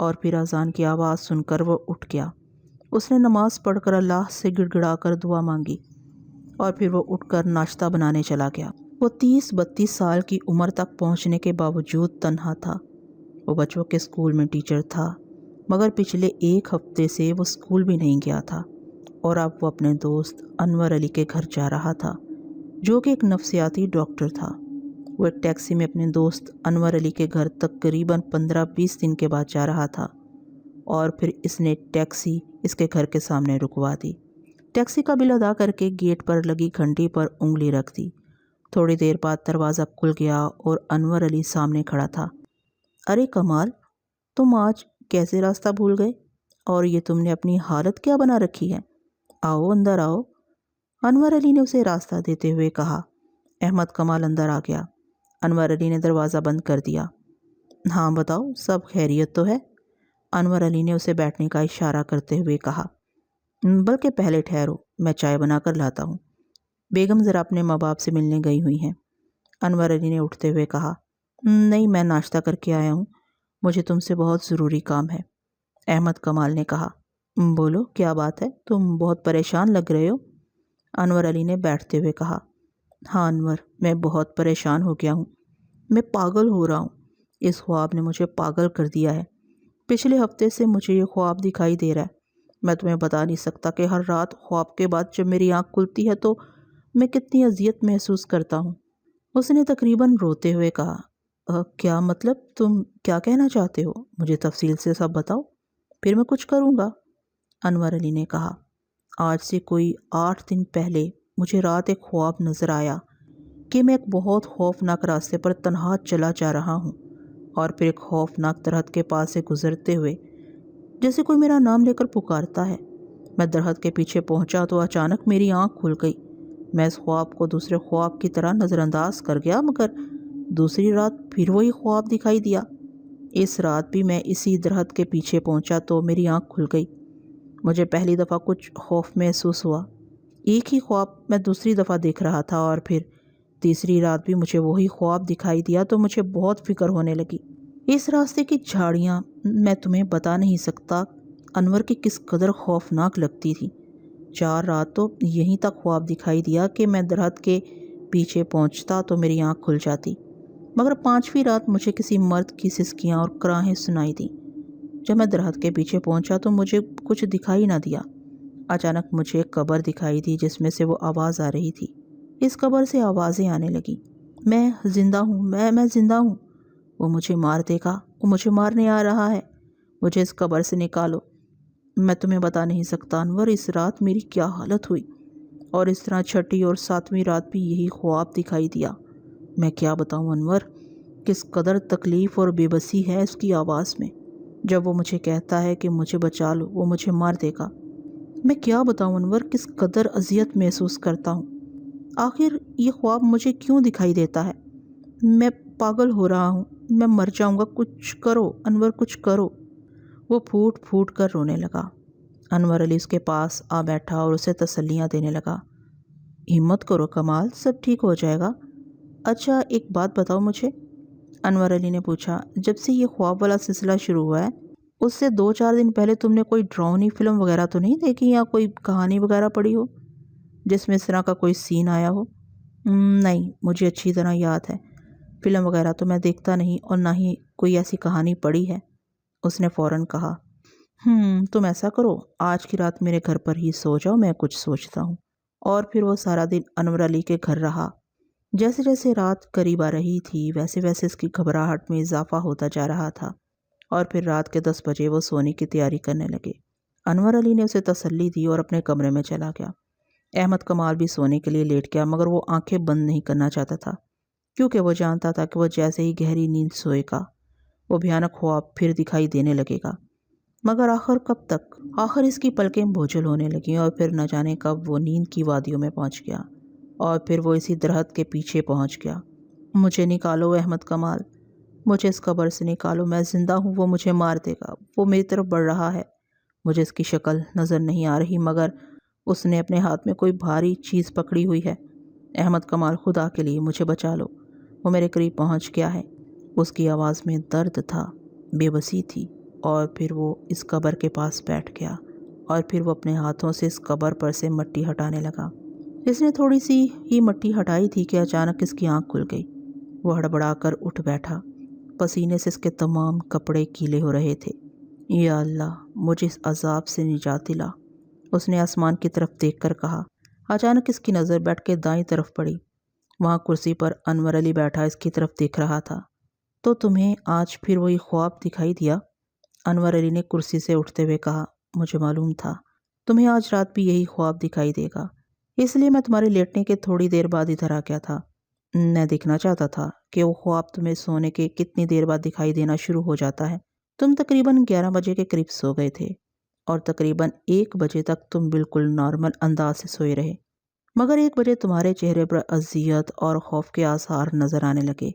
اور پھر اذان کی آواز سن کر وہ اٹھ گیا۔ اس نے نماز پڑھ کر اللہ سے گڑ گڑا کر دعا مانگی اور پھر وہ اٹھ کر ناشتہ بنانے چلا گیا۔ وہ 30-32 سال کی عمر تک پہنچنے کے باوجود تنہا تھا۔ وہ بچوں کے اسکول میں ٹیچر تھا، مگر پچھلے 1 ہفتے سے وہ اسکول بھی نہیں گیا تھا، اور اب وہ اپنے دوست انور علی کے گھر جا رہا تھا، جو کہ ایک نفسیاتی ڈاکٹر تھا۔ وہ ایک ٹیکسی میں اپنے دوست انور علی کے گھر تقریباً 15-20 دن کے بعد جا رہا تھا، اور پھر اس نے ٹیکسی اس کے گھر کے سامنے رکوا دی۔ ٹیکسی کا بل ادا کر کے گیٹ پر لگی گھنٹی پر انگلی رکھ دی۔ تھوڑی دیر بعد دروازہ کھل گیا اور انور علی سامنے کھڑا تھا۔ ارے کمال، تم آج کیسے راستہ بھول گئے؟ اور یہ تم نے اپنی حالت کیا بنا رکھی ہے؟ آؤ اندر آؤ، انور علی نے اسے راستہ دیتے ہوئے کہا۔ احمد کمال اندر آ گیا۔ انور علی نے دروازہ بند کر دیا۔ ہاں بتاؤ، سب خیریت تو ہے؟ انور علی نے اسے بیٹھنے کا اشارہ کرتے ہوئے کہا۔ بلکہ پہلے ٹھہرو، میں چائے بنا کر لاتا ہوں، بیگم ذرا اپنے ماں باپ سے ملنے گئی ہوئی ہیں۔ انور علی نے اٹھتے ہوئے کہا۔ نہیں، میں ناشتہ کر کے آیا ہوں، مجھے تم سے بہت ضروری کام ہے۔ احمد کمال نے کہا۔ بولو، کیا بات ہے؟ تم بہت پریشان لگ رہے ہو، انور علی نے بیٹھتے ہوئے کہا۔ ہاں انور، میں بہت پریشان ہو گیا ہوں، میں پاگل ہو رہا ہوں۔ اس خواب نے مجھے پاگل کر دیا ہے۔ پچھلے ہفتے سے مجھے یہ خواب دکھائی دے رہا ہے۔ میں تمہیں بتا نہیں سکتا کہ ہر رات خواب کے بعد جب میری آنکھ کھلتی ہے تو میں کتنی اذیت محسوس کرتا ہوں۔ اس نے تقریباً روتے ہوئے کہا۔ کیا مطلب؟ تم کیا کہنا چاہتے ہو؟ مجھے تفصیل سے سب بتاؤ، پھر میں کچھ کروں گا، انور علی نے کہا۔ آج سے کوئی 8 دن پہلے مجھے رات ایک خواب نظر آیا کہ میں ایک بہت خوفناک راستے پر تنہا چلا جا رہا ہوں، اور پھر ایک خوفناک درخت کے پاس سے گزرتے ہوئے جیسے کوئی میرا نام لے کر پکارتا ہے۔ میں درخت کے پیچھے پہنچا تو اچانک میری آنکھ کھل گئی۔ میں اس خواب کو دوسرے خواب کی طرح نظر انداز کر گیا، مگر دوسری رات پھر وہی خواب دکھائی دیا۔ اس رات بھی میں اسی درخت کے پیچھے پہنچا تو میری آنکھ کھل گئی۔ مجھے پہلی دفعہ کچھ خوف محسوس ہوا۔ ایک ہی خواب میں دوسری دفعہ دیکھ رہا تھا، اور پھر تیسری رات بھی مجھے وہی خواب دکھائی دیا تو مجھے بہت فکر ہونے لگی۔ اس راستے کی جھاڑیاں میں تمہیں بتا نہیں سکتا انور کی کس قدر خوفناک لگتی تھی۔ 4 رات تو یہیں تک خواب دکھائی دیا کہ میں درخت کے پیچھے پہنچتا تو میری آنکھ کھل جاتی، مگر 5ویں رات مجھے کسی مرد کی سسکیاں اور کراہیں سنائی دیں۔ جب میں درخت کے پیچھے پہنچا تو مجھے کچھ دکھائی نہ دیا۔ اچانک مجھے ایک قبر دکھائی دی جس میں سے وہ آواز آ رہی تھی۔ اس قبر سے آوازیں آنے لگیں۔ میں زندہ ہوں، میں زندہ ہوں، وہ مجھے مار دے گا، وہ مجھے مارنے آ رہا ہے، مجھے اس قبر سے نکالو۔ میں تمہیں بتا نہیں سکتا انور، اس رات میری کیا حالت ہوئی، اور اس طرح 6ٹھی اور 7ویں رات بھی یہی خواب دکھائی دیا۔ میں کیا بتاؤں انور، کس قدر تکلیف اور بے بسی ہے اس کی آواز میں۔ جب وہ مجھے کہتا ہے کہ مجھے بچا لو، وہ مجھے مار دے گا۔ میں کیا بتاؤں انور، کس قدر اذیت محسوس کرتا ہوں۔ آخر یہ خواب مجھے کیوں دکھائی دیتا ہے؟ میں پاگل ہو رہا ہوں، میں مر جاؤں گا، کچھ کرو انور، کچھ کرو۔ وہ پھوٹ پھوٹ کر رونے لگا۔ انور علی اس کے پاس آ بیٹھا اور اسے تسلیاں دینے لگا۔ ہمت کرو کمال، سب ٹھیک ہو جائے گا۔ اچھا ایک بات بتاؤ مجھے، انور علی نے پوچھا۔ جب سے یہ خواب والا سلسلہ شروع ہوا ہے، اس سے 2-4 دن پہلے تم نے کوئی ڈراؤنی فلم وغیرہ تو نہیں دیکھی، یا کوئی کہانی وغیرہ پڑھی ہو جس میں اس طرح کا کوئی سین آیا ہو؟ نہیں، مجھے اچھی طرح یاد ہے، فلم وغیرہ تو میں دیکھتا نہیں، اور نہ ہی کوئی ایسی کہانی پڑھی ہے، اس نے فوراً کہا۔ تم ایسا کرو، آج کی رات میرے گھر پر ہی سو جاؤ، میں کچھ سوچتا ہوں۔ اور پھر وہ سارا دن انور علی کے گھر رہا۔ جیسے جیسے رات قریب آ رہی تھی ویسے ویسے اس کی گھبراہٹ میں اضافہ ہوتا جا رہا تھا، اور پھر رات کے 10 بجے وہ سونے کی تیاری کرنے لگے۔ انور علی نے اسے تسلی دی اور اپنے کمرے میں چلا گیا۔ احمد کمال بھی سونے کے لیے لیٹ گیا، مگر وہ آنکھیں بند نہیں کرنا چاہتا تھا، کیونکہ وہ جانتا تھا کہ وہ جیسے ہی گہری نیند سوئے گا وہ بھیانک خواب پھر دکھائی دینے لگے گا۔ مگر آخر کب تک؟ آخر اس کی پلکیں بوجھل ہونے لگیں، اور پھر نہ جانے کب وہ نیند کی وادیوں میں پہنچ گیا، اور پھر وہ اسی درخت کے پیچھے پہنچ گیا۔ مجھے نکالو احمد کمال، مجھے اس قبر سے نکالو، میں زندہ ہوں، وہ مجھے مار دے گا، وہ میری طرف بڑھ رہا ہے۔ مجھے اس کی شکل نظر نہیں آ رہی، مگر اس نے اپنے ہاتھ میں کوئی بھاری چیز پکڑی ہوئی ہے۔ احمد کمال، خدا کے لیے مجھے بچا لو، وہ میرے قریب پہنچ گیا ہے۔ اس کی آواز میں درد تھا، بے بسی تھی، اور پھر وہ اس قبر کے پاس بیٹھ گیا اور پھر وہ اپنے ہاتھوں سے اس قبر پر سے مٹی ہٹانے لگا۔ اس نے تھوڑی سی ہی مٹی ہٹائی تھی کہ اچانک اس کی آنکھ کھل گئی۔ وہ ہڑبڑا کر اٹھ بیٹھا، پسینے سے اس کے تمام کپڑے گیلے ہو رہے تھے۔ یا اللہ، مجھے اس عذاب سے نجات دلا، اس نے آسمان کی طرف دیکھ کر کہا۔ اچانک اس کی نظر بیٹھ کے دائیں طرف پڑی۔ وہاں کرسی پر انور علی بیٹھا اس کی طرف دیکھ رہا تھا۔ تو تمہیں آج پھر وہی خواب دکھائی دیا؟ انور علی نے کرسی سے اٹھتے ہوئے کہا۔ مجھے معلوم تھا تمہیں آج رات بھی یہی خواب دکھائی دے گا، اس لیے میں تمہارے لیٹنے کے تھوڑی دیر بعد ادھر آ گیا تھا۔ میں دیکھنا چاہتا تھا کہ وہ خواب تمہیں سونے کے کتنی دیر بعد دکھائی دینا شروع ہو جاتا ہے۔ تم تقریباً 11 بجے کے قریب سو گئے تھے اور تقریباً 1 بجے تک تم بالکل نارمل انداز سے سوئے رہے، مگر 1 بجے تمہارے چہرے پر اذیت اور خوف کے آثار نظر آنے لگے،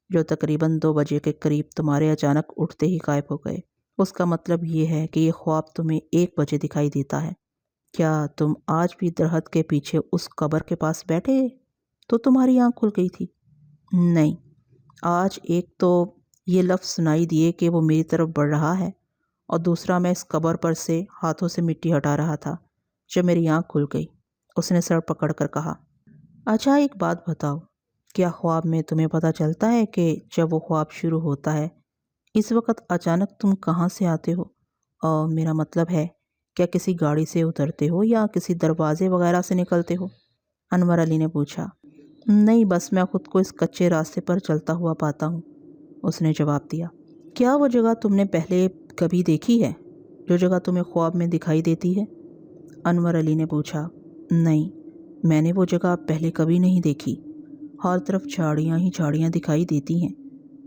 جو تقریباً 2 بجے کے قریب تمہارے اچانک اٹھتے ہی غائب ہو گئے۔ اس کا مطلب یہ ہے کہ یہ خواب تمہیں 1 بجے دکھائی دیتا ہے۔ کیا تم آج بھی درخت کے پیچھے اس قبر کے پاس بیٹھے تو تمہاری آنکھ کھل گئی تھی؟ نہیں، آج ایک تو یہ لفظ سنائی دیے کہ وہ میری طرف بڑھ رہا ہے، اور دوسرا میں اس قبر پر سے ہاتھوں سے مٹی ہٹا رہا تھا جب میری آنکھ کھل گئی، اس نے سر پکڑ کر کہا۔ اچھا ایک بات بتاؤ، کیا خواب میں تمہیں پتہ چلتا ہے کہ جب وہ خواب شروع ہوتا ہے اس وقت اچانک تم کہاں سے آتے ہو؟ اور میرا مطلب ہے کیا کسی گاڑی سے اترتے ہو یا کسی دروازے وغیرہ سے نکلتے ہو؟ انور علی نے پوچھا۔ نہیں، بس میں خود کو اس کچے راستے پر چلتا ہوا پاتا ہوں، اس نے جواب دیا۔ کیا وہ جگہ تم نے پہلے کبھی دیکھی ہے جو جگہ تمہیں خواب میں دکھائی دیتی ہے؟ انور علی نے پوچھا۔ نہیں، میں نے وہ جگہ پہلے کبھی نہیں دیکھی، ہر طرف جھاڑیاں ہی جھاڑیاں دکھائی دیتی ہیں،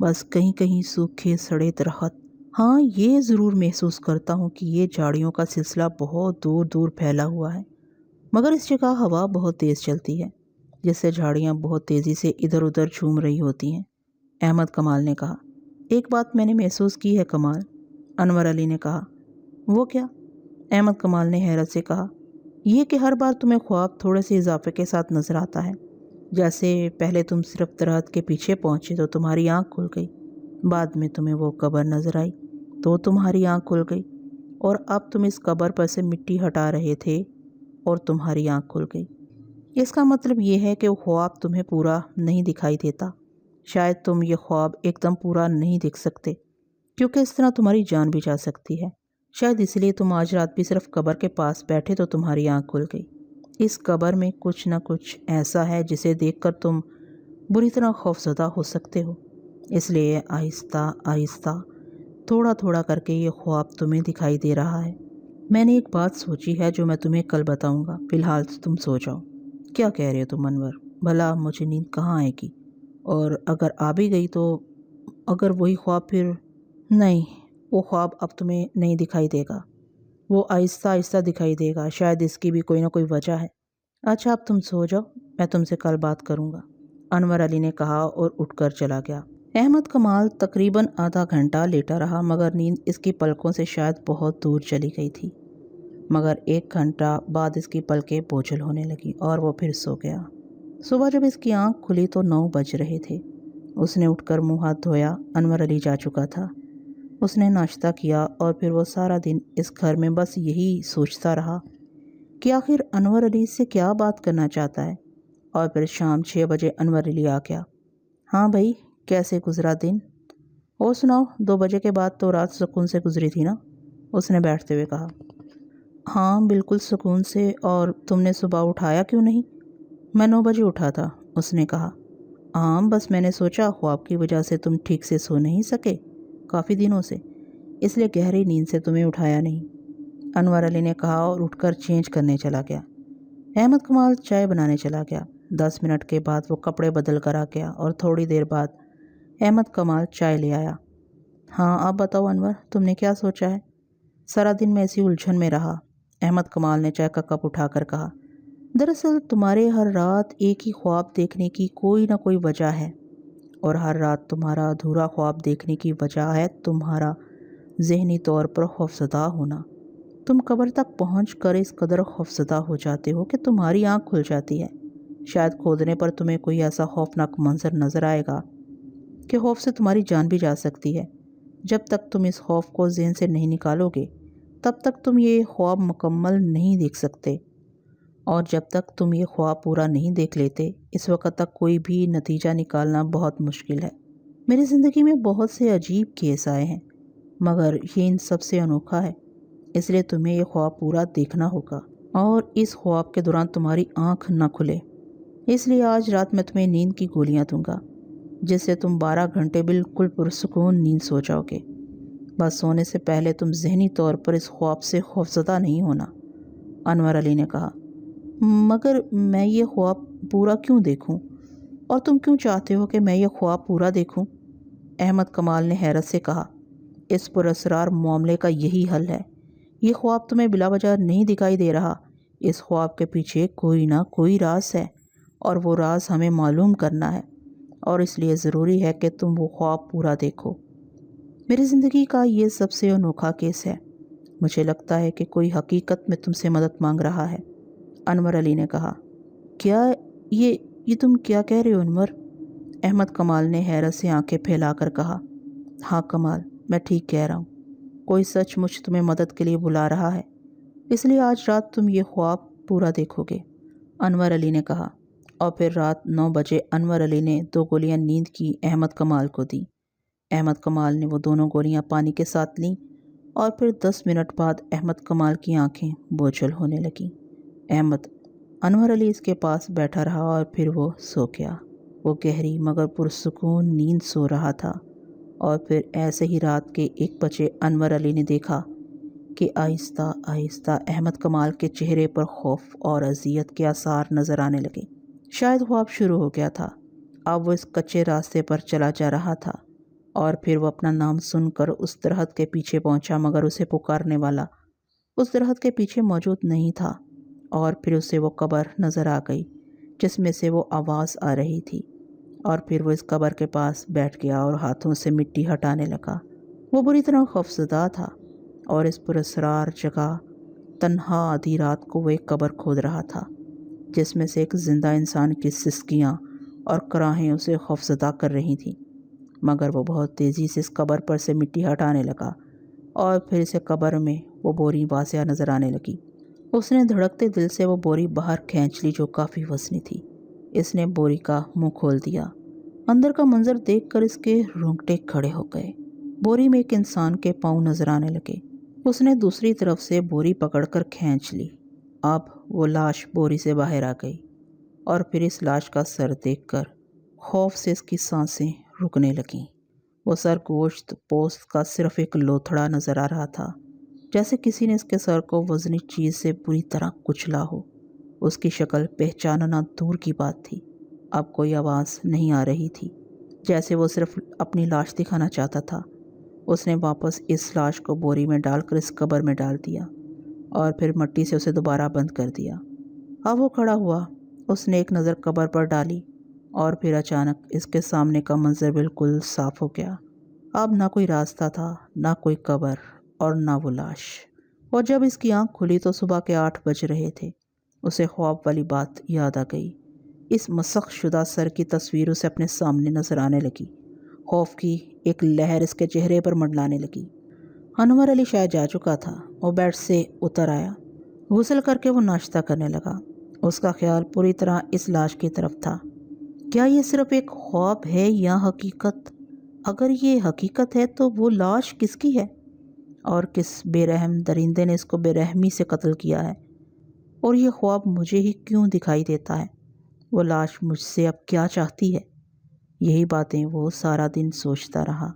بس کہیں کہیں سوکھے سڑے درخت۔ ہاں، یہ ضرور محسوس کرتا ہوں کہ یہ جھاڑیوں کا سلسلہ بہت دور دور پھیلا ہوا ہے، مگر اس جگہ ہوا بہت تیز چلتی ہے، جس سے جھاڑیاں بہت تیزی سے ادھر ادھر جھوم رہی ہوتی ہیں، احمد کمال نے کہا۔ ایک بات میں نے محسوس کی ہے کمال، انور علی نے کہا۔ وہ کیا؟ احمد کمال نے حیرت سے کہا۔ یہ کہ ہر بار تمہیں خواب تھوڑے سے اضافے کے ساتھ نظر آتا ہے، جیسے پہلے تم صرف درخت کے پیچھے پہنچے تو تمہاری آنکھ کھل گئی، بعد میں تمہیں وہ قبر نظر آئی تو تمہاری آنکھ کھل گئی، اور اب تم اس قبر پر سے مٹی ہٹا رہے تھے اور تمہاری آنکھ کھل گئی۔ اس کا مطلب یہ ہے کہ وہ خواب تمہیں پورا نہیں دکھائی دیتا۔ شاید تم یہ خواب ایک دم پورا نہیں دیکھ سکتے، کیونکہ اس طرح تمہاری جان بھی جا سکتی ہے۔ شاید اس لیے تم آج رات بھی صرف قبر کے پاس بیٹھے تو تمہاری آنکھ کھل گئی۔ اس قبر میں کچھ نہ کچھ ایسا ہے جسے دیکھ کر تم بری طرح خوفزدہ ہو سکتے ہو، اس لیے آہستہ آہستہ تھوڑا تھوڑا کر کے یہ خواب تمہیں دکھائی دے رہا ہے۔ میں نے ایک بات سوچی ہے جو میں تمہیں کل بتاؤں گا، فی الحال تم سو جاؤ۔ کیا کہہ رہے ہو تم انور؟ بھلا مجھے نیند کہاں آئے گی؟ اور اگر آ بھی گئی تو اگر وہی خواب پھر؟ نہیں، وہ خواب اب تمہیں نہیں دکھائی دے گا، وہ آہستہ آہستہ دکھائی دے گا، شاید اس کی بھی کوئی نہ کوئی وجہ ہے۔ اچھا اب تم سو جاؤ، میں تم سے کل بات کروں گا، انور علی نے کہا اور اٹھ کر چلا گیا۔ احمد کمال تقریباً آدھا گھنٹہ لیٹا رہا، مگر نیند اس کی پلکوں سے شاید بہت دور چلی گئی تھی، مگر 1 گھنٹہ بعد اس کی پلکیں بوجھل ہونے لگی اور وہ پھر سو گیا۔ صبح جب اس کی آنکھ کھلی تو 9 بج رہے تھے۔ اس نے اٹھ کر منہ ہاتھ دھویا، انور علی جا چکا تھا۔ اس نے ناشتہ کیا اور پھر وہ سارا دن اس گھر میں بس یہی سوچتا رہا کہ آخر انور علی سے کیا بات کرنا چاہتا ہے۔ اور پھر شام 6 بجے انور علی آ گیا۔ ہاں بھائی، کیسے گزرا دن؟ اور سناؤ، 2 بجے کے بعد تو رات سکون سے گزری تھی نا؟ اس نے بیٹھتے ہوئے کہا۔ ہاں بالکل سکون سے، اور تم نے صبح اٹھایا کیوں نہیں؟ میں 9 بجے اٹھا تھا، اس نے کہا۔ ہاں بس میں نے سوچا خواب کی وجہ سے تم ٹھیک سے سو نہیں سکے کافی دنوں سے، اس لیے گہری نیند سے تمہیں اٹھایا نہیں، انور علی نے کہا اور اٹھ کر چینج کرنے چلا گیا۔ احمد کمال چائے بنانے چلا گیا۔ 10 منٹ کے بعد وہ کپڑے بدل کر آ گیا اور تھوڑی دیر بعد احمد کمال چائے لے آیا۔ ہاں آپ بتاؤ انور، تم نے کیا سوچا ہے؟ سارا دن میں اسی الجھن میں رہا، احمد کمال نے چائے کا کپ اٹھا کر کہا۔ دراصل تمہارے ہر رات ایک ہی خواب دیکھنے کی کوئی نہ کوئی وجہ ہے، اور ہر رات تمہارا ادھورا خواب دیکھنے کی وجہ ہے تمہارا ذہنی طور پر خوفزدہ ہونا۔ تم قبر تک پہنچ کر اس قدر خوفزدہ ہو جاتے ہو کہ تمہاری آنکھ کھل جاتی ہے۔ شاید کھودنے پر تمہیں کوئی ایسا خوفناک منظر نظر آئے گا کہ خوف سے تمہاری جان بھی جا سکتی ہے۔ جب تک تم اس خوف کو ذہن سے نہیں نکالو گے تب تک تم یہ خواب مکمل نہیں دیکھ سکتے، اور جب تک تم یہ خواب پورا نہیں دیکھ لیتے اس وقت تک کوئی بھی نتیجہ نکالنا بہت مشکل ہے۔ میری زندگی میں بہت سے عجیب کیس آئے ہیں، مگر یہ ان سب سے انوکھا ہے، اس لیے تمہیں یہ خواب پورا دیکھنا ہوگا اور اس خواب کے دوران تمہاری آنکھ نہ کھلے۔ اس لیے آج رات میں تمہیں نیند کی گولیاں دوں گا جس سے تم 12 گھنٹے بالکل پرسکون نیند سو جاؤ گے۔ بس سونے سے پہلے تم ذہنی طور پر اس خواب سے خوفزدہ نہیں ہونا۔ انور علی نے کہا، مگر میں یہ خواب پورا کیوں دیکھوں، اور تم کیوں چاہتے ہو کہ میں یہ خواب پورا دیکھوں؟ احمد کمال نے حیرت سے کہا، اس پراسرار معاملے کا یہی حل ہے۔ یہ خواب تمہیں بلا وجہ نہیں دکھائی دے رہا، اس خواب کے پیچھے کوئی نہ کوئی راز ہے، اور وہ راز ہمیں معلوم کرنا ہے، اور اس لیے ضروری ہے کہ تم وہ خواب پورا دیکھو۔ میری زندگی کا یہ سب سے انوکھا کیس ہے، مجھے لگتا ہے کہ کوئی حقیقت میں تم سے مدد مانگ رہا ہے۔ انور علی نے کہا، کیا یہ تم کیا کہہ رہے ہو انور؟ احمد کمال نے حیرت سے آنکھیں پھیلا کر کہا، ہاں کمال، میں ٹھیک کہہ رہا ہوں، کوئی سچ مچ تمہیں مدد کے لیے بلا رہا ہے، اس لیے آج رات تم یہ خواب پورا دیکھو گے۔ انور علی نے کہا، اور پھر رات 9 بجے انور علی نے 2 گولیاں نیند کی احمد کمال کو دی۔ احمد کمال نے وہ دونوں گولیاں پانی کے ساتھ لیں، اور پھر 10 منٹ بعد احمد کمال کی آنکھیں بوجھل ہونے لگیں۔ انور علی اس کے پاس بیٹھا رہا اور پھر وہ سو گیا۔ وہ گہری مگر پرسکون نیند سو رہا تھا، اور پھر ایسے ہی رات کے 1 بجے انور علی نے دیکھا کہ آہستہ آہستہ احمد کمال کے چہرے پر خوف اور اذیت کے آثار نظر آنے لگے۔ شاید خواب شروع ہو گیا تھا، اب وہ اس کچے راستے پر چلا جا رہا تھا، اور پھر وہ اپنا نام سن کر اس درخت کے پیچھے پہنچا، مگر اسے پکارنے والا اس درخت کے پیچھے موجود نہیں تھا، اور پھر اسے وہ قبر نظر آ گئی جس میں سے وہ آواز آ رہی تھی، اور پھر وہ اس قبر کے پاس بیٹھ گیا اور ہاتھوں سے مٹی ہٹانے لگا۔ وہ بری طرح خوفزدہ تھا، اور اس پراسرار جگہ تنہا آدھی رات کو وہ ایک قبر کھود رہا تھا جس میں سے ایک زندہ انسان کی سسکیاں اور کراہیں اسے خوفزدہ کر رہی تھیں، مگر وہ بہت تیزی سے اس قبر پر سے مٹی ہٹانے لگا، اور پھر اسے قبر میں وہ بوری واضح نظر آنے لگی۔ اس نے دھڑکتے دل سے وہ بوری باہر کھینچ لی جو کافی وزنی تھی۔ اس نے بوری کا منہ کھول دیا۔ اندر کا منظر دیکھ کر اس کے رونگٹے کھڑے ہو گئے۔ بوری میں ایک انسان کے پاؤں نظر آنے لگے۔ اس نے دوسری طرف سے بوری پکڑ کر کھینچ لی۔ اب وہ لاش بوری سے باہر آ گئی، اور پھر اس لاش کا سر دیکھ کر خوف سے اس کی سانسیں رکنے لگیں۔ وہ سر گوشت پوست کا صرف ایک لوتھڑا نظر آ رہا تھا، جیسے کسی نے اس کے سر کو وزنی چیز سے بری طرح کچلا ہو۔ اس کی شکل پہچاننا دور کی بات تھی، اب کوئی آواز نہیں آ رہی تھی، جیسے وہ صرف اپنی لاش دکھانا چاہتا تھا۔ اس نے واپس اس لاش کو بوری میں ڈال کر اس قبر میں ڈال دیا، اور پھر مٹی سے اسے دوبارہ بند کر دیا۔ اب وہ کھڑا ہوا، اس نے ایک نظر قبر پر ڈالی، اور پھر اچانک اس کے سامنے کا منظر بالکل صاف ہو گیا۔ اب نہ کوئی راستہ تھا، نہ کوئی قبر، اور نہ وہ لاش۔ اور جب اس کی آنکھ کھلی تو صبح کے 8 بج رہے تھے۔ اسے خواب والی بات یاد آ گئی۔ اس مسخ شدہ سر کی تصویر اسے اپنے سامنے نظر آنے لگی۔ خوف کی ایک لہر اس کے چہرے پر منڈلانے لگی۔ انور علی شاید جا چکا تھا۔ وہ بیڈ سے اتر آیا، غسل کر کے وہ ناشتہ کرنے لگا۔ اس کا خیال پوری طرح اس لاش کی طرف تھا۔ کیا یہ صرف ایک خواب ہے یا حقیقت؟ اگر یہ حقیقت ہے تو وہ لاش کس کی ہے، اور کس بے رحم درندے نے اس کو بے رحمی سے قتل کیا ہے؟ اور یہ خواب مجھے ہی کیوں دکھائی دیتا ہے؟ وہ لاش مجھ سے اب کیا چاہتی ہے؟ یہی باتیں وہ سارا دن سوچتا رہا،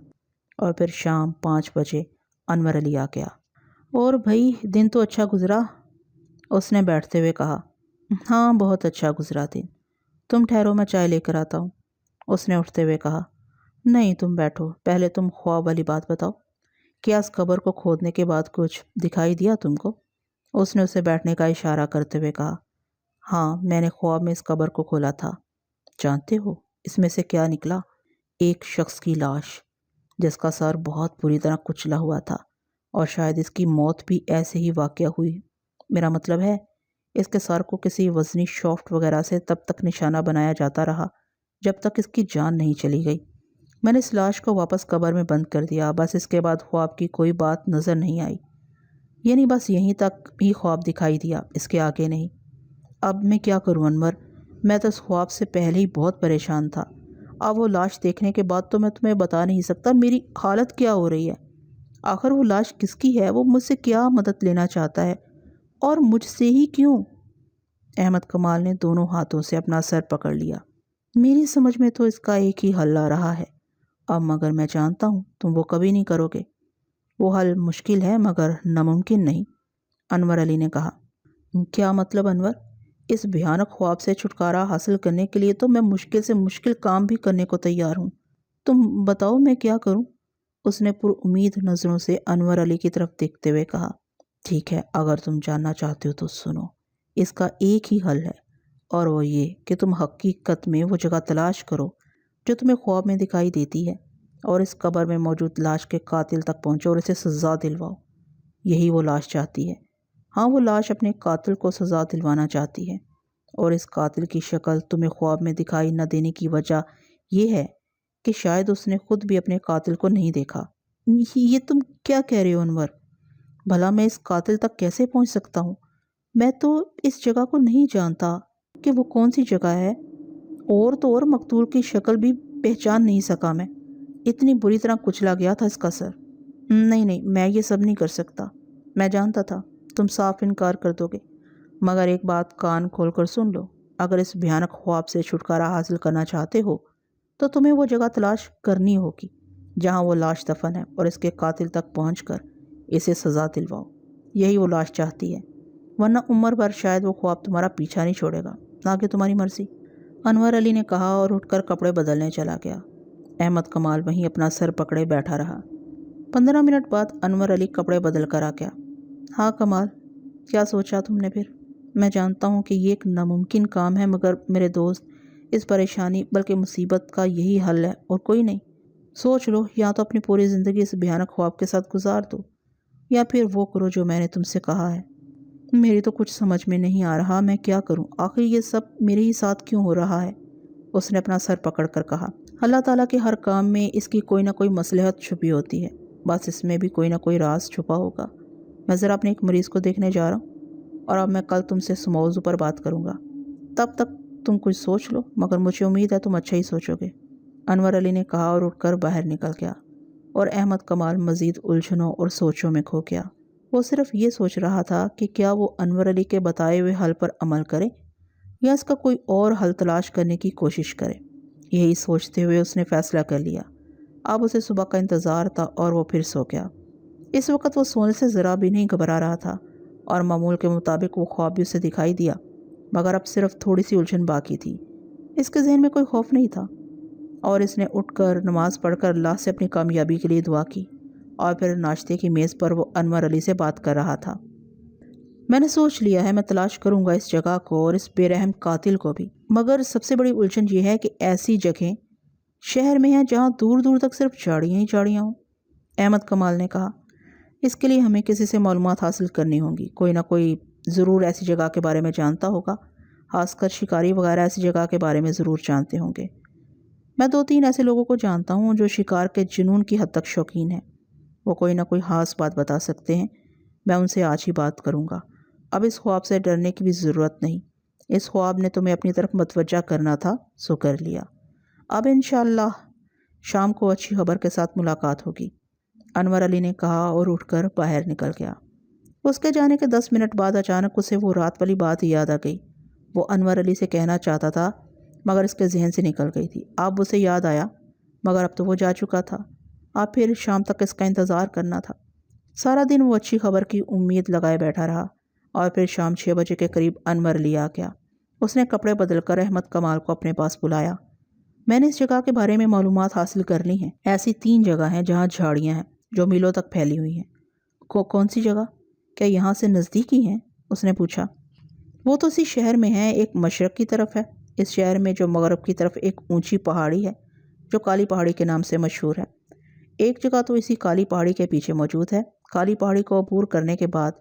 اور پھر شام 5 بجے انور علی آ گیا۔ اور بھائی، دن تو اچھا گزرا؟ اس نے بیٹھتے ہوئے کہا۔ ہاں، بہت اچھا گزرا دن۔ تم ٹھہرو، میں چائے لے کر آتا ہوں۔ اس نے اٹھتے ہوئے کہا۔ نہیں، تم بیٹھو، پہلے تم خواب والی بات بتاؤ۔ کیا اس قبر کو کھودنے کے بعد کچھ دکھائی دیا تم کو؟ اس نے اسے بیٹھنے کا اشارہ کرتے ہوئے کہا۔ ہاں، میں نے خواب میں اس قبر کو کھولا تھا۔ جانتے ہو اس میں سے کیا نکلا؟ ایک شخص کی لاش جس کا سر بہت بری طرح کچلا ہوا تھا، اور شاید اس کی موت بھی ایسے ہی واقع ہوئی۔ میرا مطلب ہے، اس کے سر کو کسی وزنی شافٹ وغیرہ سے تب تک نشانہ بنایا جاتا رہا جب تک اس کی جان نہیں چلی گئی۔ میں نے اس لاش کو واپس قبر میں بند کر دیا۔ بس اس کے بعد خواب کی کوئی بات نظر نہیں آئی، یعنی بس یہیں تک ہی خواب دکھائی دیا، اس کے آگے نہیں۔ اب میں کیا کروں انور؟ میں تو اس خواب سے پہلے ہی بہت پریشان تھا، اب وہ لاش دیکھنے کے بعد تو میں تمہیں بتا نہیں سکتا میری حالت کیا ہو رہی ہے۔ آخر وہ لاش کس کی ہے؟ وہ مجھ سے کیا مدد لینا چاہتا ہے اور مجھ سے ہی کیوں؟ احمد کمال نے دونوں ہاتھوں سے اپنا سر پکڑ لیا۔ میری سمجھ میں تو اس کا ایک ہی حل آ رہا ہے، اب مگر میں جانتا ہوں تم وہ کبھی نہیں کرو گے۔ وہ حل مشکل ہے مگر ناممکن نہیں، انور علی نے کہا۔ کیا مطلب انور؟ اس بھیانک خواب سے چھٹکارا حاصل کرنے کے لیے تو میں مشکل سے مشکل کام بھی کرنے کو تیار ہوں، تم بتاؤ میں کیا کروں؟ اس نے پر امید نظروں سے انور علی کی طرف دیکھتے ہوئے کہا۔ ٹھیک ہے، اگر تم جاننا چاہتے ہو تو سنو، اس کا ایک ہی حل ہے، اور وہ یہ کہ تم حقیقت میں وہ جگہ تلاش کرو جو تمہیں خواب میں دکھائی دیتی ہے، اور اس قبر میں موجود لاش کے قاتل تک پہنچو اور اسے سزا دلواؤ۔ یہی وہ لاش چاہتی ہے، ہاں وہ لاش اپنے قاتل کو سزا دلوانا چاہتی ہے، اور اس قاتل کی شکل تمہیں خواب میں دکھائی نہ دینے کی وجہ یہ ہے کہ شاید اس نے خود بھی اپنے قاتل کو نہیں دیکھا۔ یہ تم کیا کہہ رہے ہو انور؟ بھلا میں اس قاتل تک کیسے پہنچ سکتا ہوں؟ میں تو اس جگہ کو نہیں جانتا کہ وہ کون سی جگہ ہے، اور تو اور مقتول کی شکل بھی پہچان نہیں سکا میں، اتنی بری طرح کچلا گیا تھا اس کا سر۔ نہیں، میں یہ سب نہیں کر سکتا، میں جانتا تھا تم صاف انکار کر دو گے، مگر ایک بات کان کھول کر سن لو، اگر اس بھیانک خواب سے چھٹکارا حاصل کرنا چاہتے ہو تو تمہیں وہ جگہ تلاش کرنی ہوگی جہاں وہ لاش دفن ہے، اور اس کے قاتل تک پہنچ کر اسے سزا دلواؤ۔ یہی وہ لاش چاہتی ہے، ورنہ عمر بھر شاید وہ خواب تمہارا پیچھا نہیں چھوڑے گا، نہ کہ تمہاری مرضی، انور علی نے کہا اور اٹھ کر کپڑے بدلنے چلا گیا۔ احمد کمال وہیں اپنا سر پکڑے بیٹھا رہا۔ 15 منٹ بعد انور علی کپڑے بدل کر آ گیا۔ ہاں کمال، کیا سوچا تم نے پھر؟ میں جانتا ہوں کہ یہ ایک ناممکن کام ہے، مگر میرے دوست اس پریشانی بلکہ مصیبت کا یہی حل ہے اور کوئی نہیں۔ سوچ لو، یا تو اپنی پوری زندگی اس بھیانک خواب کے ساتھ گزار دو، یا پھر وہ کرو جو میں نے تم سے کہا ہے۔ میری تو کچھ سمجھ میں نہیں آ رہا، میں کیا کروں؟ آخر یہ سب میرے ہی ساتھ کیوں ہو رہا ہے؟ اس نے اپنا سر پکڑ کر کہا۔ اللہ تعالیٰ کے ہر کام میں اس کی کوئی نہ کوئی مصلحت چھپی ہوتی ہے، بس اس میں بھی کوئی نہ کوئی راز چھپا ہوگا۔ میں ذرا اپنے ایک مریض کو دیکھنے جا رہا ہوں، اور اب میں کل تم سے اس موضوع پر بات کروں گا، تب تک تم کچھ سوچ لو، مگر مجھے امید ہے تم اچھا ہی سوچو گے، انور علی نے کہا اور اٹھ کر باہر نکل گیا، اور احمد کمال مزید الجھنوں اور سوچوں میں کھو گیا۔ وہ صرف یہ سوچ رہا تھا کہ کیا وہ انور علی کے بتائے ہوئے حل پر عمل کرے یا اس کا کوئی اور حل تلاش کرنے کی کوشش کرے۔ یہی سوچتے ہوئے اس نے فیصلہ کر لیا۔ اب اسے صبح کا انتظار تھا اور وہ پھر سو گیا۔ اس وقت وہ سونے سے ذرا بھی نہیں گھبرا رہا تھا، اور معمول کے مطابق وہ خواب بھی اسے دکھائی دیا، مگر اب صرف تھوڑی سی الجھن باقی تھی۔ اس کے ذہن میں کوئی خوف نہیں تھا، اور اس نے اٹھ کر نماز پڑھ کر اللہ سے اپنی کامیابی کے لیے دعا کی، اور پھر ناشتے کی میز پر وہ انور علی سے بات کر رہا تھا۔ میں نے سوچ لیا ہے، میں تلاش کروں گا اس جگہ کو اور اس بے رحم قاتل کو بھی، مگر سب سے بڑی الجھن یہ ہے کہ ایسی جگہیں شہر میں ہیں جہاں دور دور تک صرف جھاڑیاں ہی جھاڑیاں ہوں، احمد کمال نے کہا۔ اس کے لیے ہمیں کسی سے معلومات حاصل کرنی ہوں گی، کوئی نہ کوئی ضرور ایسی جگہ کے بارے میں جانتا ہوگا، خاص کر شکاری وغیرہ ایسی جگہ کے بارے میں ضرور جانتے ہوں گے۔ میں 2-3 ایسے لوگوں کو جانتا ہوں جو شکار کے جنون کی حد تک شوقین ہیں، وہ کوئی نہ کوئی خاص بات بتا سکتے ہیں، میں ان سے آج ہی بات کروں گا۔ اب اس خواب سے ڈرنے کی بھی ضرورت نہیں، اس خواب نے تمہیں اپنی طرف متوجہ کرنا تھا، سو کر لیا۔ اب انشاءاللہ شام کو اچھی خبر کے ساتھ ملاقات ہوگی، انور علی نے کہا اور اٹھ کر باہر نکل گیا۔ اس کے جانے کے 10 منٹ بعد اچانک اسے وہ رات والی بات یاد آ گئی۔ وہ انور علی سے کہنا چاہتا تھا مگر اس کے ذہن سے نکل گئی تھی۔ اب اسے یاد آیا، مگر اب تو وہ جا چکا تھا، اب پھر شام تک اس کا انتظار کرنا تھا۔ سارا دن وہ اچھی خبر کی امید لگائے بیٹھا رہا، اور پھر شام 6 بجے کے قریب انور علی آ گیا۔ اس نے کپڑے بدل کر احمد کمال کو اپنے پاس بلایا۔ میں نے اس جگہ کے بارے میں معلومات حاصل کر لی ہیں، ایسی 3 جگہ ہیں جہاں جھاڑیاں ہیں جو میلوں تک پھیلی ہوئی ہیں۔ کون سی جگہ؟ کیا یہاں سے نزدیک ہی ہیں؟ اس نے پوچھا۔ وہ تو اسی شہر میں ہے، ایک مشرق کی طرف ہے اس شہر میں، جو مغرب کی طرف ایک اونچی پہاڑی ہے جو کالی پہاڑی کے نام سے مشہور ہے۔ ایک جگہ تو اسی کالی پہاڑی کے پیچھے موجود ہے۔ کالی پہاڑی کو عبور کرنے کے بعد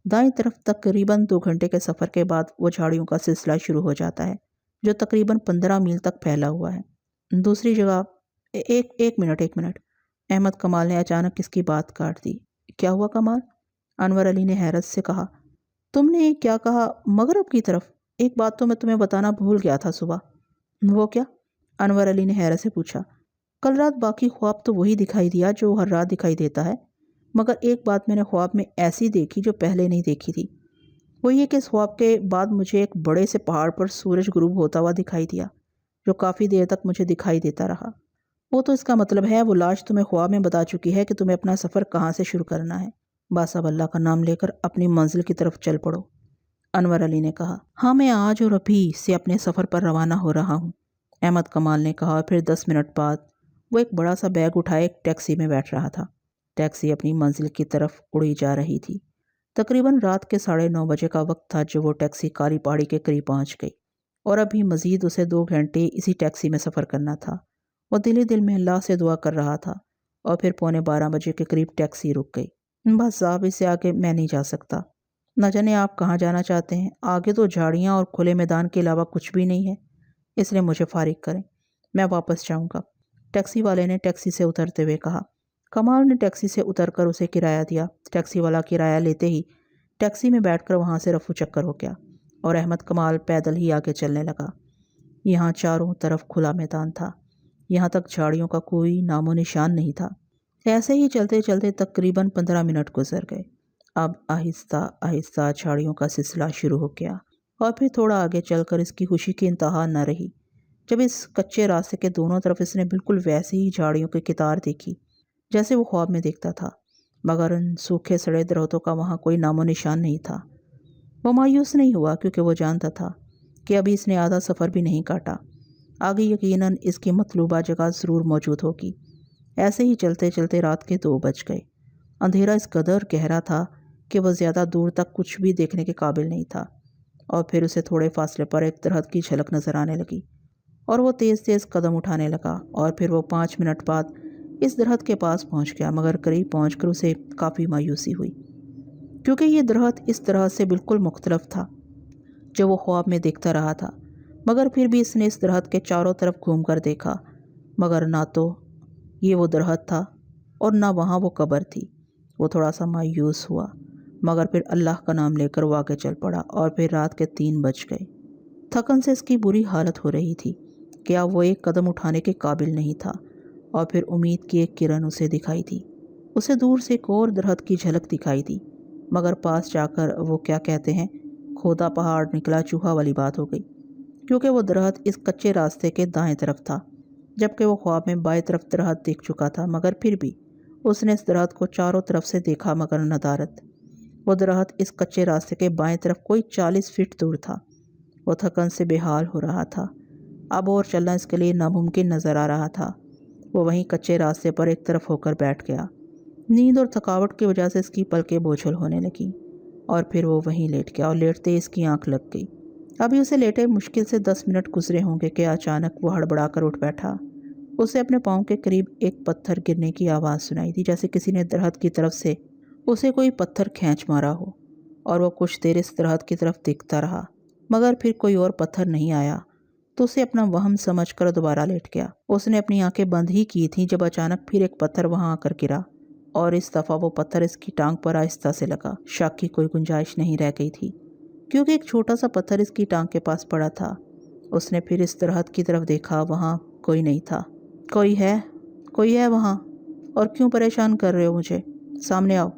دائیں طرف تقریباً 2 گھنٹے کے سفر کے بعد وہ جھاڑیوں کا سلسلہ شروع ہو جاتا ہے جو تقریباً 15 میل تک پھیلا ہوا ہے۔ دوسری جگہ ایک منٹ۔ احمد کمال نے اچانک اس کی بات کاٹ دی۔ کیا ہوا کمال؟ انور علی نے حیرت سے کہا۔ تم نے کیا کہا؟ مغرب کی طرف؟ ایک بات تو میں تمہیں بتانا بھول گیا تھا صبح۔ وہ کیا؟ انور علی نے حیرت سے پوچھا۔ کل رات باقی خواب تو وہی دکھائی دیا جو ہر رات دکھائی دیتا ہے، مگر ایک بات میں نے خواب میں ایسی دیکھی جو پہلے نہیں دیکھی تھی۔ وہ یہ کہ اس خواب کے بعد مجھے ایک بڑے سے پہاڑ پر سورج غروب ہوتا ہوا دکھائی دیا، جو کافی دیر تک مجھے دکھائی دیتا رہا۔ وہ تو اس کا مطلب ہے وہ لاش تمہیں خواب میں بتا چکی ہے کہ تمہیں اپنا سفر کہاں سے شروع کرنا ہے۔ بس اب اللہ کا نام لے کر اپنی منزل کی طرف چل پڑو، انور علی نے کہا۔ ہاں، میں آج اور ابھی سے اپنے سفر پر روانہ ہو رہا ہوں، احمد کمال نے کہا، اور پھر 10 منٹ بعد وہ ایک بڑا سا بیگ اٹھائے ایک ٹیکسی میں بیٹھ رہا تھا۔ ٹیکسی اپنی منزل کی طرف اڑی جا رہی تھی۔ تقریباً رات کے 9:30 بجے کا وقت تھا جو وہ ٹیکسی کالی پہاڑی کے قریب پہنچ گئی، اور ابھی مزید اسے 2 گھنٹے اسی ٹیکسی میں سفر کرنا تھا۔ وہ دل ہی دل میں اللہ سے دعا کر رہا تھا، اور پھر 11:15 بجے کے قریب ٹیکسی رک گئی۔ بس صاحب، اس سے آگے میں نہیں جا سکتا۔ نہ جانے آپ کہاں جانا چاہتے ہیں؟ آگے تو جھاڑیاں اور کھلے میدان کے علاوہ کچھ بھی نہیں ہے، اس لیے مجھے فارغ کریں، میں واپس جاؤں گا، ٹیکسی والے نے ٹیکسی سے اترتے ہوئے کہا۔ کمال نے ٹیکسی سے اتر کر اسے کرایہ دیا۔ ٹیکسی والا کرایہ لیتے ہی ٹیکسی میں بیٹھ کر وہاں سے رفو چکر ہو گیا، اور احمد کمال پیدل ہی آگے چلنے لگا۔ یہاں چاروں طرف کھلا میدان تھا، یہاں تک جھاڑیوں کا کوئی نام و نشان نہیں تھا۔ ایسے ہی چلتے چلتے تقریباً 15 منٹ گزر گئے۔ اب آہستہ آہستہ جھاڑیوں کا سلسلہ شروع ہو گیا، اور پھر تھوڑا آگے چل کر اس کی خوشی کی انتہا نہ رہی جب اس کچے راستے کے دونوں طرف اس نے بالکل ویسی ہی جھاڑیوں کی قطار دیکھی جیسے وہ خواب میں دیکھتا تھا، مگر ان سوکھے سڑے درختوں کا وہاں کوئی نام و نشان نہیں تھا۔ وہ مایوس نہیں ہوا، کیونکہ وہ جانتا تھا کہ ابھی اس نے آدھا سفر بھی نہیں کاٹا، آگے یقیناً اس کی مطلوبہ جگہ ضرور موجود ہوگی۔ ایسے ہی چلتے چلتے رات کے 2 بج گئے۔ اندھیرا اس قدر گہرا تھا کہ وہ زیادہ دور تک کچھ بھی دیکھنے کے قابل نہیں تھا، اور پھر اسے تھوڑے فاصلے پر ایک درخت کی جھلک نظر آنے لگی، اور وہ تیز تیز قدم اٹھانے لگا، اور پھر وہ 5 منٹ بعد اس درخت کے پاس پہنچ گیا، مگر قریب پہنچ کر اسے کافی مایوسی ہوئی، کیونکہ یہ درخت اس درخت سے بالکل مختلف تھا جو وہ خواب میں دیکھتا رہا تھا۔ مگر پھر بھی اس نے اس درخت کے چاروں طرف گھوم کر دیکھا، مگر نہ تو یہ وہ درخت تھا اور نہ وہاں وہ قبر تھی۔ وہ تھوڑا سا مایوس ہوا، مگر پھر اللہ کا نام لے کر وہ آگے چل پڑا، اور پھر رات کے 3 بج گئے۔ تھکن سے اس کی بری حالت ہو رہی تھی کہ اب وہ ایک قدم اٹھانے کے قابل نہیں تھا، اور پھر امید کی ایک کرن اسے دکھائی دی۔ اسے دور سے ایک اور درخت کی جھلک دکھائی دی، مگر پاس جا کر وہ کیا کہتے ہیں کھودا پہاڑ نکلا چوہا والی بات ہو گئی، کیونکہ وہ درخت اس کچے راستے کے دائیں طرف تھا، جبکہ وہ خواب میں بائیں طرف درخت دیکھ چکا تھا۔ مگر پھر بھی اس نے اس درخت کو چاروں طرف سے دیکھا، مگر ندارت۔ وہ درخت اس کچے راستے کے بائیں طرف کوئی 40 فٹ دور تھا۔ وہ تھکن سے بے حال ہو رہا تھا، اب اور چلنا اس کے لیے ناممکن نظر آ رہا تھا۔ وہ وہیں کچے راستے پر ایک طرف ہو کر بیٹھ گیا۔ نیند اور تھکاوٹ کی وجہ سے اس کی پلکیں بوجھل ہونے لگیں، اور پھر وہ وہیں لیٹ گیا، اور لیٹتے اس کی آنکھ لگ گئی۔ ابھی اسے لیٹے مشکل سے 10 منٹ گزرے ہوں گے کہ اچانک وہ ہڑبڑا کر اٹھ بیٹھا۔ اسے اپنے پاؤں کے قریب ایک پتھر گرنے کی آواز سنائی دی، جیسے کسی نے درخت کی طرف سے اسے کوئی پتھر کھینچ مارا ہو، اور وہ کچھ دیر اس درخت کی طرف دیکھتا رہا، مگر پھر کوئی اور پتھر نہیں آیا، تو اسے اپنا وہم سمجھ کر دوبارہ لیٹ گیا۔ اس نے اپنی آنکھیں بند ہی کی تھیں جب اچانک پھر ایک پتھر وہاں آ کر گرا، اور اس دفعہ وہ پتھر اس کی ٹانگ پر آہستہ سے لگا۔ شک کی کوئی گنجائش نہیں رہ گئی تھی، کیونکہ ایک چھوٹا سا پتھر اس کی ٹانگ کے پاس پڑا تھا۔ اس نے پھر اس درخت کی طرف دیکھا، وہاں کوئی نہیں تھا۔ کوئی ہے وہاں؟ اور کیوں پریشان کر رہے ہو مجھے؟ سامنے آؤ۔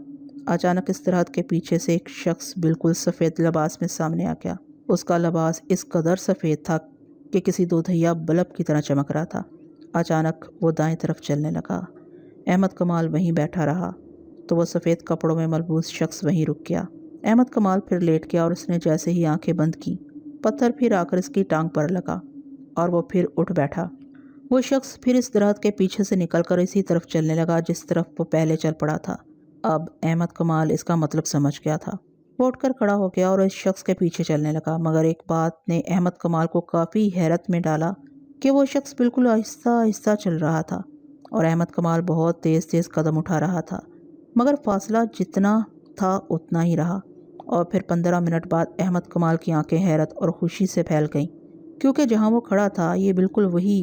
اچانک اس درخت کے پیچھے سے ایک شخص بالکل سفید لباس میں سامنے آ گیا۔ اس کا لباس اس قدر سفید تھا کہ کسی دودھیا بلب کی طرح چمک رہا تھا۔ اچانک وہ دائیں طرف چلنے لگا۔ احمد کمال وہیں بیٹھا رہا تو وہ سفید کپڑوں میں ملبوس شخص وہیں رک گیا۔ احمد کمال پھر لیٹ گیا، اور اس نے جیسے ہی آنکھیں بند کی، پتھر پھر آ کر اس کی ٹانگ پر لگا، اور وہ پھر اٹھ بیٹھا۔ وہ شخص پھر اس درخت کے پیچھے سے نکل کر اسی طرف چلنے لگا جس طرف وہ پہلے چل پڑا تھا۔ اب احمد کمال اس کا مطلب سمجھ گیا تھا۔ وہ اٹھ کر کھڑا ہو گیا اور اس شخص کے پیچھے چلنے لگا، مگر ایک بات نے احمد کمال کو کافی حیرت میں ڈالا کہ وہ شخص بالکل آہستہ آہستہ چل رہا تھا، اور احمد کمال بہت تیز تیز قدم اٹھا رہا تھا، مگر فاصلہ جتنا تھا اتنا ہی رہا۔ اور پھر 15 منٹ بعد احمد کمال کی آنکھیں حیرت اور خوشی سے پھیل گئیں، کیونکہ جہاں وہ کھڑا تھا یہ بالکل وہی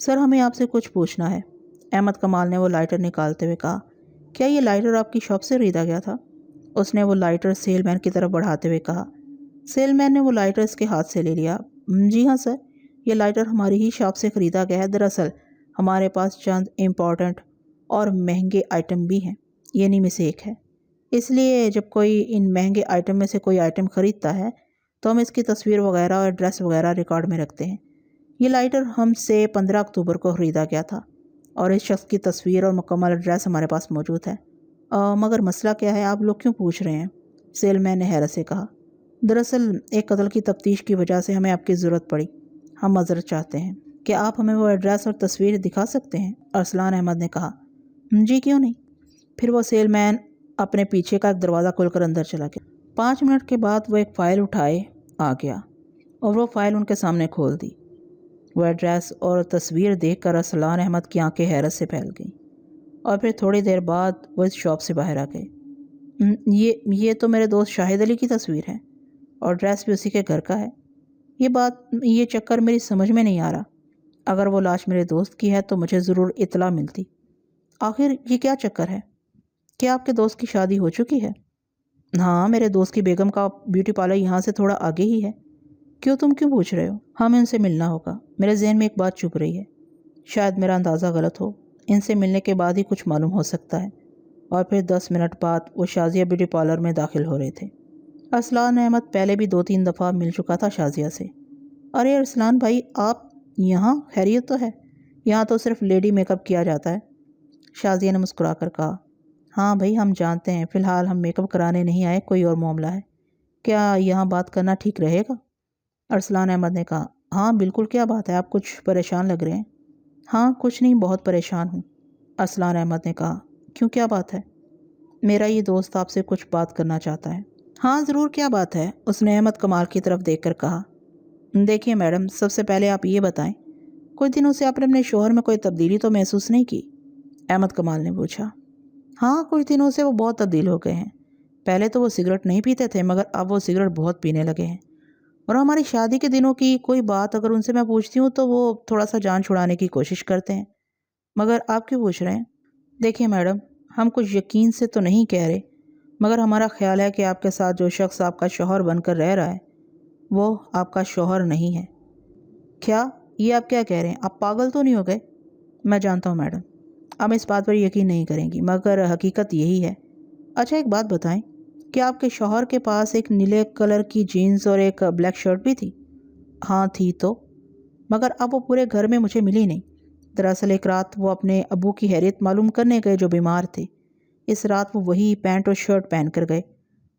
سر ہمیں آپ سے کچھ پوچھنا ہے۔ احمد کمال نے وہ لائٹر نکالتے ہوئے کہا۔ کیا یہ لائٹر آپ کی شاپ سے خریدا گیا تھا؟ اس نے وہ لائٹر سیل مین کی طرف بڑھاتے ہوئے کہا۔ سیل مین نے وہ لائٹر اس کے ہاتھ سے لے لیا۔ جی ہاں سر، یہ لائٹر ہماری ہی شاپ سے خریدا گیا ہے۔ دراصل ہمارے پاس چند امپورٹنٹ اور مہنگے آئٹم بھی ہیں، یہ نہیں میں سے ایک ہے۔ اس لیے جب کوئی ان مہنگے آئٹم میں سے کوئی آئٹم خریدتا ہے تو ہم اس کی تصویر وغیرہ اور ایڈریس وغیرہ ریکارڈ میں رکھتے ہیں۔ یہ لائٹر ہم سے 15 اکتوبر کو خریدا گیا تھا اور اس شخص کی تصویر اور مکمل ایڈریس ہمارے پاس موجود ہے۔ مگر مسئلہ کیا ہے؟ آپ لوگ کیوں پوچھ رہے ہیں؟ سیل مین نے حیرت سے کہا۔ دراصل ایک قتل کی تفتیش کی وجہ سے ہمیں آپ کی ضرورت پڑی، ہم معذرت چاہتے ہیں۔ کیا آپ ہمیں وہ ایڈریس اور تصویر دکھا سکتے ہیں؟ ارسلان احمد نے کہا۔ جی کیوں نہیں۔ پھر وہ سیل مین اپنے پیچھے کا ایک دروازہ کھول کر اندر چلا گیا۔ 5 منٹ کے بعد وہ ایک فائل اٹھائے آ گیا اور وہ فائل ان کے سامنے کھول دی۔ وہ ایڈریس اور تصویر دیکھ کر ارسلان احمد کی آنکھیں حیرت سے پھیل گئیں اور پھر تھوڑی دیر بعد وہ اس شاپ سے باہر آ گئے۔ یہ تو میرے دوست شاہد علی کی تصویر ہے اور ایڈریس بھی اسی کے گھر کا ہے۔ یہ چکر میری سمجھ میں نہیں آ رہا۔ اگر وہ لاش میرے دوست کی ہے تو مجھے ضرور اطلاع ملتی۔ آخر یہ کیا چکر ہے؟ کیا آپ کے دوست کی شادی ہو چکی ہے؟ ہاں، میرے دوست کی بیگم کا بیوٹی پارلر یہاں سے تھوڑا آگے ہی ہے۔ تم کیوں پوچھ رہے ہو؟ ہمیں ان سے ملنا ہوگا۔ میرے ذہن میں ایک بات چپ رہی ہے، شاید میرا اندازہ غلط ہو۔ ان سے ملنے کے بعد ہی کچھ معلوم ہو سکتا ہے۔ اور پھر 10 منٹ بعد وہ شازیہ بیوٹی پارلر میں داخل ہو رہے تھے۔ ارسلان احمد پہلے بھی 2-3 دفعہ مل چکا تھا شازیہ سے۔ ارے ارسلان بھائی، آپ یہاں؟ خیریت تو ہے؟ یہاں تو صرف لیڈی میک اپ کیا جاتا ہے، شازیہ نے مسکرا کر کہا۔ ہاں بھائی، ہم جانتے ہیں، فی الحال ہم میک اپ کرانے نہیں آئے، کوئی اور معاملہ ہے۔ کیا یہاں بات کرنا ٹھیک رہے گا؟ ارسلان احمد نے کہا۔ ہاں بالکل، کیا بات ہے؟ آپ کچھ پریشان لگ رہے ہیں۔ ہاں کچھ نہیں، بہت پریشان ہوں، ارسلان احمد نے کہا۔ کیوں، کیا بات ہے؟ میرا یہ دوست آپ سے کچھ بات کرنا چاہتا ہے۔ ہاں ضرور، کیا بات ہے؟ اس نے احمد کمال کی طرف دیکھ کر کہا۔ دیکھیے میڈم، سب سے پہلے آپ یہ بتائیں، کچھ دنوں سے آپ نے اپنے شوہر میں کوئی تبدیلی تو محسوس نہیں کی؟ احمد کمال نے پوچھا۔ ہاں کچھ دنوں سے وہ بہت تبدیل ہو گئے ہیں۔ پہلے تو وہ سگریٹ نہیں پیتے تھے، مگر اب وہ سگریٹ بہت پینے لگے ہیں۔ اور ہماری شادی کے دنوں کی کوئی بات اگر ان سے میں پوچھتی ہوں تو وہ تھوڑا سا جان چھڑانے کی کوشش کرتے ہیں۔ مگر آپ کیوں پوچھ رہے ہیں؟ دیکھیں میڈم، ہم کچھ یقین سے تو نہیں کہہ رہے، مگر ہمارا خیال ہے کہ آپ کے ساتھ جو شخص آپ کا شوہر بن کر رہ رہا ہے وہ آپ کا شوہر نہیں ہے۔ کیا؟ یہ آپ کیا کہہ رہے ہیں؟ آپ پاگل تو نہیں ہو گئے؟ میں جانتا ہوں میڈم، آپ اس بات پر یقین نہیں کریں گی، مگر حقیقت یہی ہے۔ اچھا ایک بات بتائیں، کیا آپ کے شوہر کے پاس ایک نیلے کلر کی جینز اور ایک بلیک شرٹ بھی تھی؟ ہاں تھی تو، مگر اب وہ پورے گھر میں مجھے ملی نہیں۔ دراصل ایک رات وہ اپنے ابو کی خیریت معلوم کرنے گئے جو بیمار تھے۔ اس رات وہ وہی پینٹ اور شرٹ پہن کر گئے،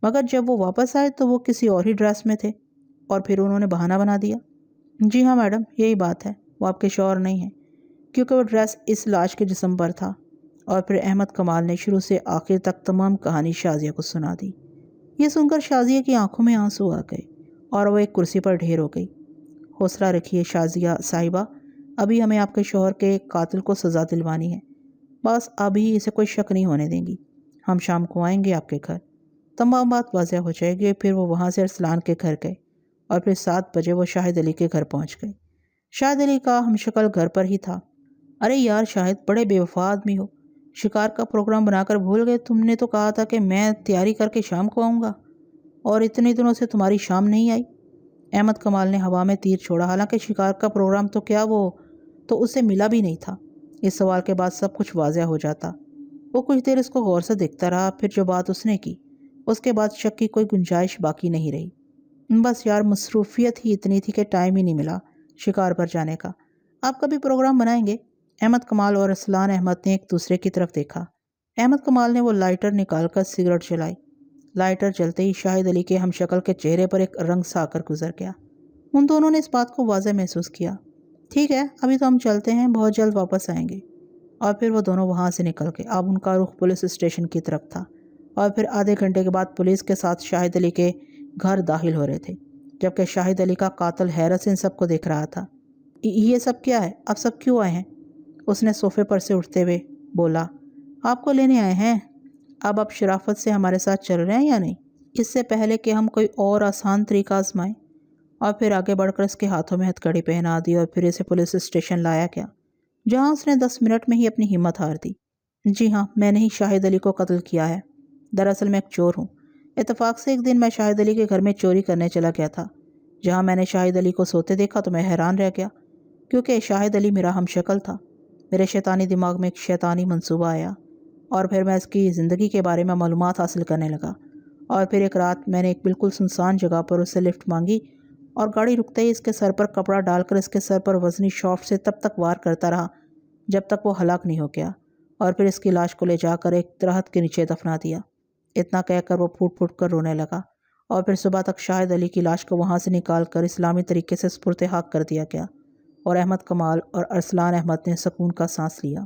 مگر جب وہ واپس آئے تو وہ کسی اور ہی ڈریس میں تھے اور پھر انہوں نے بہانہ بنا دیا۔ جی ہاں میڈم، یہی بات ہے، وہ آپ کے شوہر نہیں ہیں، کیونکہ وہ ڈریس اس لاش کے جسم پر تھا۔ اور پھر احمد کمال نے شروع سے آخر تک تمام کہانی شازیہ کو سنا دی۔ یہ سن کر شازیہ کی آنکھوں میں آنسو آ گئے اور وہ ایک کرسی پر ڈھیر ہو گئی۔ حوصلہ رکھیے شازیہ صاحبہ، ابھی ہمیں آپ کے شوہر کے قاتل کو سزا دلوانی ہے، بس ابھی اسے کوئی شک نہیں ہونے دیں گی۔ ہم شام کو آئیں گے آپ کے گھر، تمام بات واضح ہو جائے گی۔ پھر وہ وہاں سے ارسلان کے گھر گئے اور پھر 7 بجے وہ شاہد علی کے گھر پہنچ گئے۔ شاہد علی کا ہم شکل گھر پر ہی تھا۔ ارے یار شاہد، بڑے بے وفا آدمی ہو، شکار کا پروگرام بنا کر بھول گئے؟ تم نے تو کہا تھا کہ میں تیاری کر کے شام کو آؤں گا، اور اتنے دنوں سے تمہاری شام نہیں آئی۔ احمد کمال نے ہوا میں تیر چھوڑا۔ حالانکہ شکار کا پروگرام تو کیا، وہ تو اسے ملا بھی نہیں تھا۔ اس سوال کے بعد سب کچھ واضح ہو جاتا۔ وہ کچھ دیر اس کو غور سے دیکھتا رہا، پھر جو بات اس نے کی اس کے بعد شک کی کوئی گنجائش باقی نہیں رہی۔ بس یار، مصروفیت ہی اتنی تھی کہ ٹائم ہی نہیں ملا شکار پر جانے کا۔ آپ کبھی پروگرام بنائیں گے؟ احمد کمال اور ارسلان احمد نے ایک دوسرے کی طرف دیکھا۔ احمد کمال نے وہ لائٹر نکال کر سگریٹ جلائی۔ لائٹر جلتے ہی شاہد علی کے ہم شکل کے چہرے پر ایک رنگ سا کر گزر گیا۔ ان دونوں نے اس بات کو واضح محسوس کیا۔ ٹھیک ہے، ابھی تو ہم چلتے ہیں، بہت جلد واپس آئیں گے۔ اور پھر وہ دونوں وہاں سے نکل گئے۔ اب ان کا رخ پولیس اسٹیشن کی طرف تھا، اور پھر آدھے گھنٹے کے بعد پولیس کے ساتھ شاہد علی کے گھر داخل ہو رہے تھے، جبکہ شاہد علی کا قاتل حیرت سے ان سب کو دیکھ رہا تھا۔ یہ سب کیا ہے؟ آپ سب کیوں آئے ہیں؟ اس نے صوفے پر سے اٹھتے ہوئے بولا۔ آپ کو لینے آئے ہیں۔ اب آپ شرافت سے ہمارے ساتھ چل رہے ہیں یا نہیں؟ اس سے پہلے کہ ہم کوئی اور آسان طریقہ آزمائیں۔ اور پھر آگے بڑھ کر اس کے ہاتھوں میں ہتھ کڑی پہنا دی اور پھر اسے پولیس اسٹیشن لایا گیا۔ جہاں اس نے 10 منٹ میں ہی اپنی ہمت ہار دی۔ جی ہاں، میں نے ہی شاہد علی کو قتل کیا ہے۔ دراصل میں ایک چور ہوں۔ اتفاق سے ایک دن میں شاہد علی کے گھر میں چوری کرنے چلا گیا تھا۔ جہاں میں نے شاہد علی کو سوتے دیکھا تو میں حیران رہ گیا، کیونکہ شاہد علی میرا ہم شکل تھا۔ میرے شیطانی دماغ میں ایک شیطانی منصوبہ آیا اور پھر میں اس کی زندگی کے بارے میں معلومات حاصل کرنے لگا، اور پھر ایک رات میں نے ایک بالکل سنسان جگہ پر اس سے لفٹ مانگی اور گاڑی رکتے ہی اس کے سر پر کپڑا ڈال کر اس کے سر پر وزنی شافٹ سے تب تک وار کرتا رہا جب تک وہ ہلاک نہیں ہو گیا، اور پھر اس کی لاش کو لے جا کر ایک درخت کے نیچے دفنا دیا۔ اتنا کہہ کر وہ پھوٹ پھوٹ کر رونے لگا، اور پھر صبح تک شاہد علی کی لاش کو وہاں سے نکال کر اسلامی طریقے سے سپرد حق کر دیا گیا، اور احمد کمال اور ارسلان احمد نے سکون کا سانس لیا۔